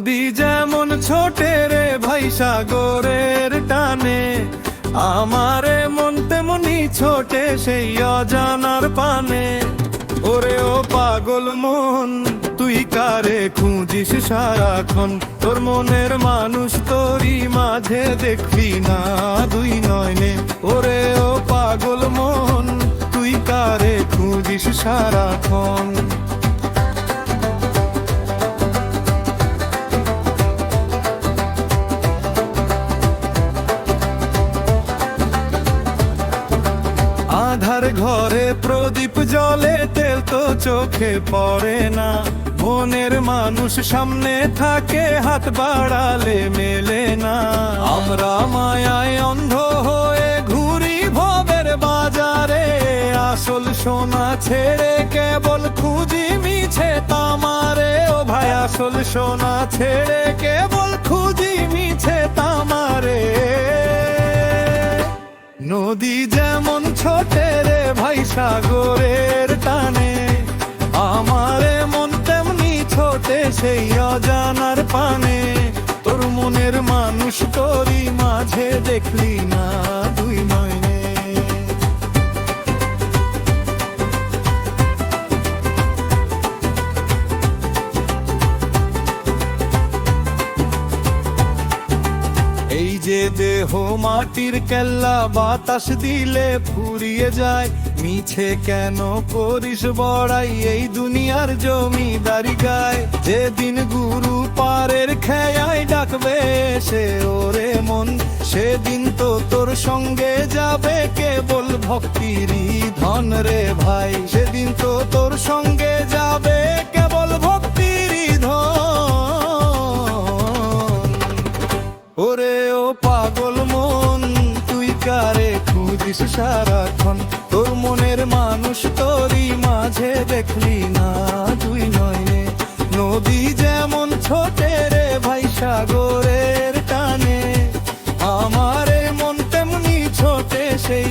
নদী যেমন ছোটে রে ভাই সাগরের টানে, আমারে মন তেমনি ছোটে সেই অজানার পানে। ওরে ও পাগল মন, তুই কারে খুঁজিস সারাক্ষণ? তোর মনের মানুষ তোরই মাঝে দেখবি না দুই নয়নে। ওরে ও পাগল মন, তুই কারে খুঁজিস সারাক্ষণ? আধার ঘরে প্রদীপ জ্বলে, তেল তো চোখে পড়ে না। মনের মানুষ সামনে থাকে, হাত বাড়ালে মেলে না। আমরা মায়ায় অন্ধ হয়ে ঘুরি ভবের বাজারে, আসল সোনা ছেড়ে কেবল খুঁজি মিছে তামারে। ও ভাই আসল সোনা ছেড়ে কেবল খুঁজি মিছে তামারে। নদী যেমন ছোটে রে ভাই সাগরের টানে, আমারে মন তেমনি ছোটে সেই অজানার পানে। তোর মনের মানুষ তোরই মাঝে দেখলি না দুই নয়নে। এই যে দেহ মাটির কেল্লা, বাতাস দিলে ফুরিয়ে যায়। মিছে কেন করিস বড়াই এই দুনিয়ার জমিদারি গায়? যেদিন গুরু পারের খেয়ায় ডাকবে সে ওরে মন, সেদিন তো তোর সঙ্গে যাবে কেবল ভক্তিরই ধন রে ভাই। সেদিন তো তোর সঙ্গে যাবে কেবল ভক্তিরই ধন। ওরে ও পাগল মন, তুই কারে খুঁজিস সারাক্ষণ? তোর মনের মানুষ তোরই মাঝে দেখলি না দুই নয়নে। নদী যেমন ছোটে রে ভাই সাগরের টানে, আমারে মন তেমনি ছোটে সেই